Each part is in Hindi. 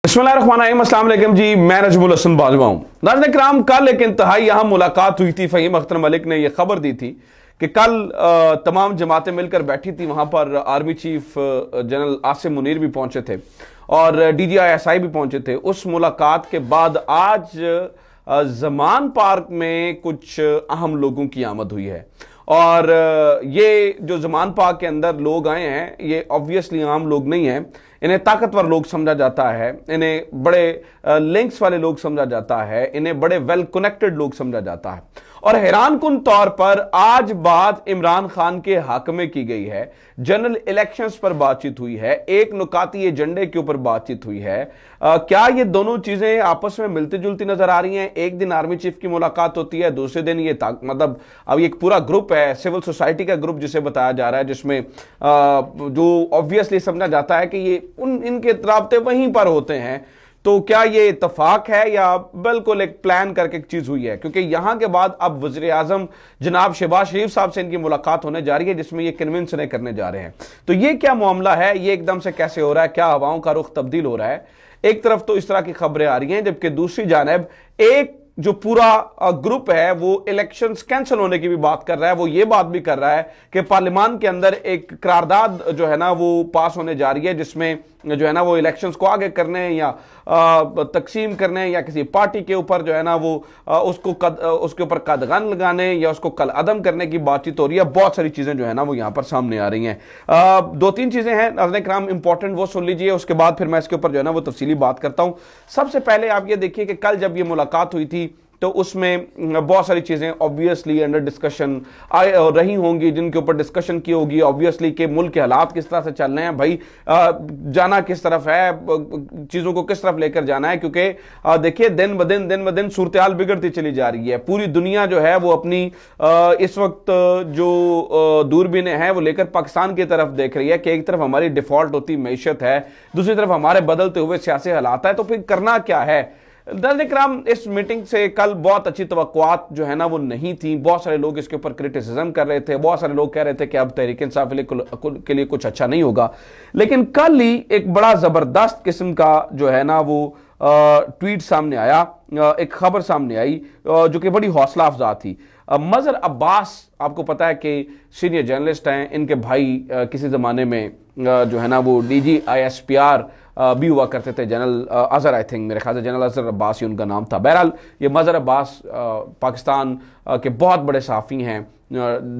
बिस्मिल्लाहिर्रहमानिर्रहीम, अस्सलाम वालेकुम जी। मैं नजमुल हसन बाजवा हूं। नाज़रीन किराम, कल एक इंतहाई अहम मुलाकात हुई थी। फ़हीम अख्तर मलिक ने यह खबर दी थी कि कल तमाम जमातें मिलकर बैठी थी। वहां पर army chief general Asim Munir भी पहुंचे थे और DGI भी पहुंचे थे। उस मुलाकात के बाद आज जमान पार्क में कुछ अहम लोगों की आमद हुई है और ये जो जमान पार्क के अंदर लोग आए हैं, ये ऑब्वियसली आम लोग नहीं हैं। इन्हें ताकतवर लोग समझा जाता है, इन्हें बड़े लिंक्स वाले लोग समझा जाता है, इन्हें बड़े वेल कनेक्टेड लोग समझा जाता है। और हैरानकुन तौर पर आज बात इमरान खान के हक में की गई है। जनरल इलेक्शंस पर बातचीत हुई है, एक नुकाती एजेंडे के ऊपर बातचीत हुई है। क्या ये दोनों चीजें आपस में मिलती जुलती नजर आ रही हैं? एक दिन आर्मी चीफ की मुलाकात होती है, दूसरे दिन ये मतलब अब एक पूरा ग्रुप है, सिविल सोसाइटी का ग्रुप जिसे बताया जा रहा है, जिसमें जो ऑब्वियसली समझा जाता है कि ये इनके राब्ते वहीं पर होते हैं। तो क्या ये इत्तेफाक है या बिल्कुल एक प्लान करके एक चीज हुई है? क्योंकि यहां के बाद अब वज़ीर आज़म जनाब शहबाज शरीफ साहब से इनकी मुलाकात होने जा रही है, जिसमें ये कन्विंस नहीं करने जा रहे हैं। तो ये क्या मामला है, ये एकदम से कैसे हो रहा है? क्या हवाओं का रुख तब्दील हो रहा है? एक तरफ तो इस तरह की खबरें आ रही हैं, जबकि दूसरी जानिब एक जो पूरा ग्रुप है वो इलेक्शंस कैंसिल होने की भी बात कर रहा है। वो ये बात भी कर रहा है कि पार्लियामान के अंदर एक करारदाद जो है ना वो पास होने जा रही है, जिसमें जो है ना वो इलेक्शंस को आगे करने या तकसीम करने या किसी पार्टी के ऊपर जो है ना वो उसके ऊपर कदगन लगाने या उसको कल अदम करने की बातचीत हो रही है। बहुत सारी चीजें जो है ना वो यहां पर सामने आ रही हैं। दो तीन चीजें हैं नाज़रीन किराम इंपॉर्टेंट, वो सुन लीजिए, उसके बाद फिर मैं इसके ऊपर जो है ना वो तफसीली बात करता हूं। सबसे पहले आप ये देखिए कि कल जब ये मुलाकात हुई थी तो उसमें बहुत सारी चीजें ऑब्वियसली अंडर डिस्कशन रही होंगी, जिनके ऊपर डिस्कशन की होगी ऑब्वियसली कि मुल्क के हालात किस तरह से चल रहे हैं, भाई जाना किस तरफ है, चीजों को किस तरफ लेकर जाना है। क्योंकि देखिए दिन ब दिन सूरत हाल बिगड़ती चली जा रही है। पूरी दुनिया जो है वो अपनी इस वक्त जो दूरबीनें हैं वो लेकर पाकिस्तान की तरफ देख रही है कि एक तरफ हमारी डिफॉल्ट होती मैशत है, दूसरी तरफ हमारे बदलते हुए सियासी हालात है। तो फिर करना क्या है? नाज़रीन किराम, इस मीटिंग से कल बहुत अच्छी तवक्कुआत जो है ना वो नहीं थी। बहुत सारे लोग इसके ऊपर क्रिटिसिज्म कर रहे थे, बहुत सारे लोग कह रहे थे कि अब तहरीक इंसाफ के लिए कुछ अच्छा नहीं होगा। लेकिन कल ही एक बड़ा जबरदस्त किस्म का जो है ना वो ट्वीट सामने आया, एक खबर सामने आई जो कि बड़ी हौसला अफजा थी। मजहर अब्बास, आपको पता है कि सीनियर जर्नलिस्ट हैं, इनके भाई किसी जमाने में जो है ना वो DGI भी हुआ करते थे, जनरल अजहर, आई थिंक मेरे ख्याल से जनरल अजहर अब्बास ही उनका नाम था। बहरहाल ये मजहर अब्बास पाकिस्तान के बहुत बड़े सहाफ़ी हैं,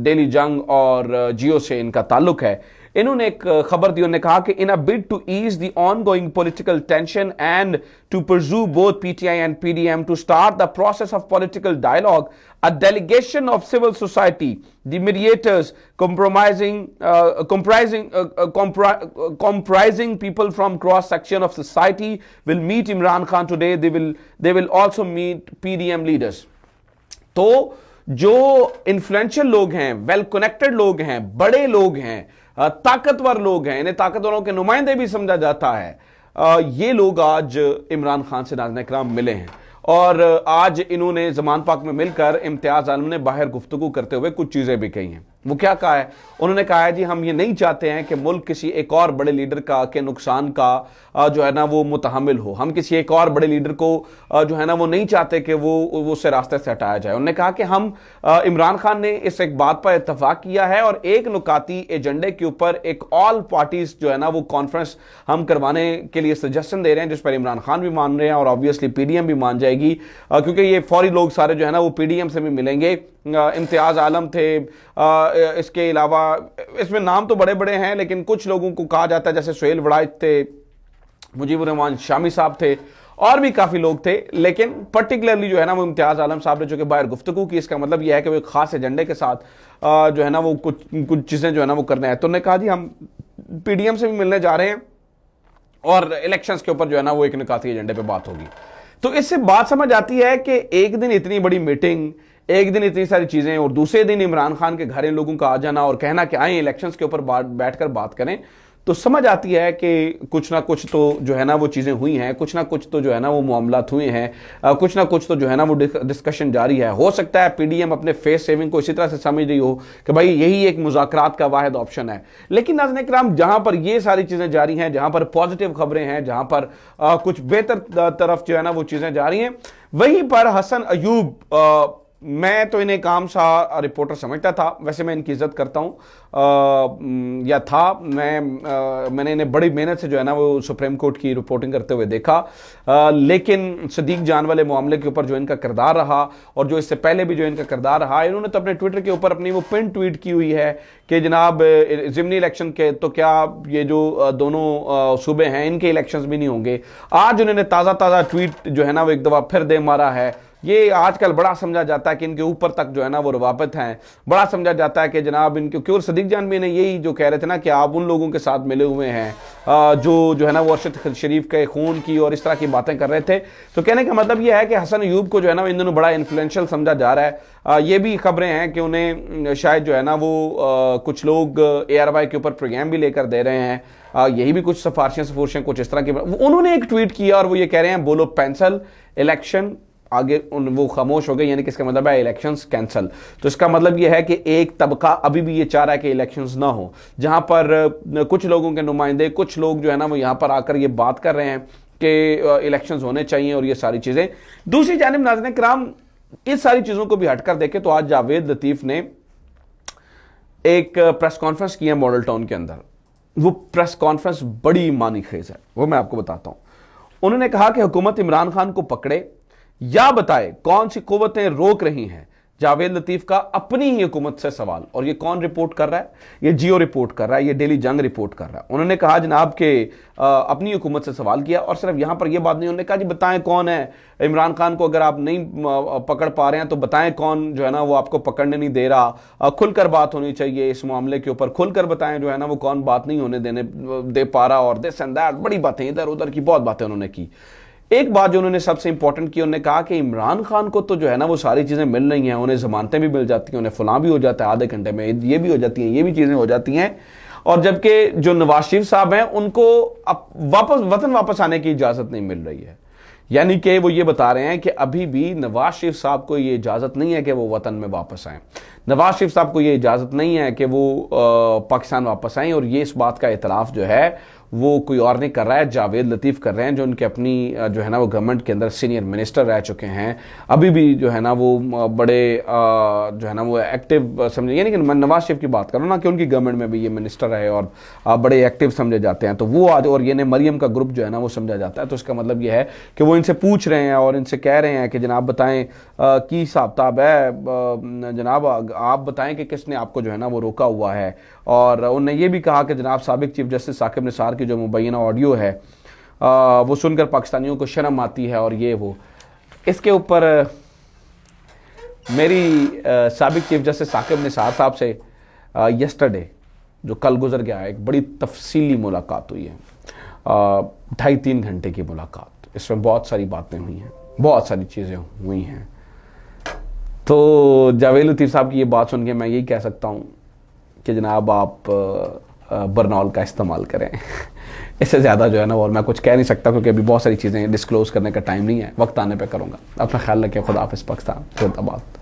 डेली जंग और जियो से इनका ताल्लुक है। इन्होंने एक खबर दी, उन्होंने कहा कि in a bid to ease the ongoing political tension and to pursue both PTI and PDM to start the process of political dialogue, a delegation of civil society, the mediators comprising people from cross section of society will meet Imran Khan today. They will also meet PDM leaders. तो जो इन्फ्लुएंशियल लोग हैं, वेल कनेक्टेड लोग हैं, बड़े लोग हैं, ताकतवर लोग हैं, इन्हें ताकतवरों के नुमाइंदे भी समझा जाता है, ये लोग आज इमरान खान से नाज़रीन किराम मिले हैं। और आज इन्होंने जमान पार्क में मिलकर इम्तियाज आलम ने बाहर गुफ्तगू करते हुए कुछ चीजें भी कही हैं। वो क्या कहा है? उन्होंने कहा है जी, हम ये नहीं चाहते हैं कि मुल्क किसी एक और बड़े लीडर के नुकसान का जो है ना वो मुतहम्मिल हो। हम किसी एक और बड़े लीडर को जो है ना वो नहीं चाहते कि वो उससे रास्ते से हटाया जाए। उन्होंने कहा कि हम इमरान खान ने इस एक बात पर इत्तफाक किया है और एक नुकाती एजेंडे के ऊपर एक ऑल पार्टीज जो है ना वो कॉन्फ्रेंस हम करवाने के लिए सजेशन दे रहे हैं, जिस पर इमरान खान भी मान रहे हैं और ऑब्वियसली PDM भी मान जाएगी, क्योंकि ये फौरी लोग सारे जो है ना वो PDM से भी मिलेंगे। इम्तियाज आलम थे, इसके अलावा इसमें नाम तो बड़े बड़े हैं, लेकिन कुछ लोगों को कहा जाता है जैसे सुहेल वड़ाइच थे, मुजीबुर रहमान शामी साहब थे, और भी काफी लोग थे। लेकिन पर्टिकुलरली जो है ना वो इम्तियाज आलम साहब ने जो कि बाहर गुफ्तगू की, इसका मतलब यह है कि वो एक खास एजेंडे के साथ जो है ना वो कुछ चीजें जो है ना वो करना है। तो उन्होंने कहा जी हम PDM से भी मिलने जा रहे हैं और इलेक्शंस के ऊपर जो है ना वो एक निकाती एजेंडे पे बात होगी। तो इससे बात समझ आती है कि एक दिन इतनी बड़ी मीटिंग, एक दिन इतनी सारी चीजें, और दूसरे दिन इमरान खान के घर इन लोगों का आ जाना और कहना कि आए इलेक्शंस के ऊपर बैठकर बात करें। तो समझ आती है कि कुछ ना कुछ तो जो है ना वो चीज़ें हुई हैं, कुछ ना कुछ तो जो है ना वो मामलात हुए हैं, कुछ ना कुछ तो जो है ना वो डिस्कशन जारी है। हो सकता है पीडीएम अपने फेस सेविंग को इसी तरह से समझ रही हो कि भाई यही एक मुज़ाकरात का वाहिद ऑप्शन है। लेकिन नाज़रीन इकराम, जहां पर ये सारी चीज़ें जारी हैं, जहां पर पॉजिटिव खबरें हैं, जहां पर कुछ बेहतर तरफ जो है ना वो चीज़ें जारी हैं, वहीं पर हसन अयूब, मैं तो इन्हें काम सा रिपोर्टर समझता था। वैसे मैं इनकी इज्जत करता हूँ या था। मैंने इन्हें बड़ी मेहनत से जो है ना वो सुप्रीम कोर्ट की रिपोर्टिंग करते हुए देखा, लेकिन सदीक जान वाले मामले के ऊपर जो इनका किरदार रहा और जो इससे पहले भी जो इनका किरदार रहा, इन्होंने तो अपने ट्विटर के ऊपर अपनी वो पिन ट्वीट की हुई है कि जनाब ज़िमनी इलेक्शन के तो क्या ये जो दोनों सूबे हैं इनके इलेक्शंस भी नहीं होंगे। आज उन्होंने ताज़ा ट्वीट जो है ना वो एक दफ़ा फिर दे मारा है। ये आजकल बड़ा समझा जाता है कि इनके ऊपर तक जो है ना वो रवाबत हैं, बड़ा समझा जाता है कि जनाब इनके, क्योंकि सदीक जान भी ने यही जो कह रहे थे ना कि आप उन लोगों के साथ मिले हुए हैं जो है ना वो अरशद शरीफ के खून की और इस तरह की बातें कर रहे थे। तो कहने का मतलब ये है कि हसन अयूब को जो है ना इन दोनों बड़ा इन्फ्लुएंशियल समझा जा रहा है। ये भी खबरें हैं कि उन्हें शायद जो है ना वो कुछ लोग ARY के ऊपर प्रोग्राम भी लेकर दे रहे हैं। यही भी कुछ सिफारिशें कुछ इस तरह की उन्होंने एक ट्वीट किया और वो ये कह रहे हैं बोलो पेंसिल इलेक्शन, आगे वो खामोश हो गए, यानी कि इसका मतलब है इलेक्शंस कैंसल। तो इसका मतलब यह है कि एक तबका अभी भी ये चाह रहा है कि इलेक्शंस ना हो, जहां पर कुछ लोगों के नुमाइंदे, कुछ लोग जो है ना वो यहां पर आकर ये बात कर रहे हैं कि इलेक्शंस होने चाहिए और ये सारी चीजें। दूसरी जानिब नाज़रीन किराम, इस सारी चीजों को भी हटकर देखें तो आज जावेद लतीफ ने एक प्रेस कॉन्फ्रेंस की है मॉडल टाउन के अंदर। वो प्रेस कॉन्फ्रेंस बड़ी मानी खेज है, वो मैं आपको बताता हूं। उन्होंने कहा कि हुकूमत इमरान खान को पकड़े या बताए कौन सी कुव्वतें रोक रही हैं। जावेद लतीफ का अपनी ही हुकूमत से सवाल, और ये कौन रिपोर्ट कर रहा है? ये जियो रिपोर्ट कर रहा है, ये डेली जंग रिपोर्ट कर रहा है। उन्होंने कहा जनाब के अपनी हुकूमत से सवाल किया, और सिर्फ यहां पर यह बात नहीं, उन्होंने कहा जी बताएं कौन है इमरान खान को, अगर आप नहीं पकड़ पा रहे हैं तो बताएं कौन जो है ना वो आपको पकड़ने नहीं दे रहा। खुलकर बात होनी चाहिए इस मामले के ऊपर, खुलकर बताएं जो है ना वो कौन बात नहीं होने दे पा रहा, और दिस एंड दैट बड़ी बातें, इधर उधर की बहुत बातें उन्होंने की। एक बात जो उन्होंने सबसे इंपॉर्टेंट की, उन्होंने कहा कि इमरान खान को तो जो है ना वो सारी चीजें मिल रही हैं, उन्हें जमानतें भी मिल जाती हैं, उन्हें फलां भी हो जाता है आधे घंटे में, ये भी हो जाती हैं, ये भी चीजें हो जाती हैं, और जबकि जो नवाज शरीफ साहब हैं उनको अब वतन वापस आने की इजाजत नहीं मिल रही है। यानी कि वो ये बता रहे हैं कि अभी भी नवाज शरीफ साहब को ये इजाजत नहीं है कि वो वतन में वापस आए, नवाज शरीफ साहब को ये इजाजत नहीं है कि वो पाकिस्तान वापस आए, और ये इस बात का इतराफ जो है वो कोई और नहीं कर रहा है, जावेद लतीफ कर रहे हैं, जो उनके अपनी जो है ना वो गवर्नमेंट के अंदर सीनियर मिनिस्टर रह चुके हैं, अभी भी जो है ना वो बड़े जो है ना वो एक्टिव समझे, यानी कि मैं नवाज शरीफ की बात कर रहा हूँ ना कि उनकी गवर्नमेंट में भी ये मिनिस्टर रहे और बड़े एक्टिव समझे जाते हैं। तो वो आज, और ये ने मरियम का ग्रुप जो है ना वो समझा जाता है। तो इसका मतलब ये है कि वो इनसे पूछ रहे हैं और इनसे कह रहे हैं कि जनाब बताएं की हिसाब किताब है, जनाब आप बताएं कि किसने आपको जो है ना वो रोका हुआ है। और उन्होंने ये भी कहा कि जनाब साबिक चीफ जस्टिस साकिब निसार की जो मुबैना ऑडियो है वो सुनकर पाकिस्तानियों को शर्म आती है, और ये वो इसके ऊपर मेरी साबिक चीफ जस्टिस साकिब निसार साहब से यस्टरडे जो कल गुजर गया है एक बड़ी तफसीली मुलाकात हुई है, 2.5-3 घंटे की मुलाकात। इसमें बहुत सारी बातें हुई हैं, बहुत सारी चीज़ें हुई हैं। तो जावेद लतीफ़ साहब की ये बात सुन के मैं यही कह सकता हूँ कि जनाब आप बरनॉल का इस्तेमाल करें। इससे ज़्यादा जो है ना और मैं कुछ कह नहीं सकता, क्योंकि अभी बहुत सारी चीज़ें डिस्क्लोज़ करने का टाइम नहीं है, वक्त आने पे करूँगा। अपना ख्याल रखें, खुदा हाफ़िज़, पाकिस्तान जिंदाबाद।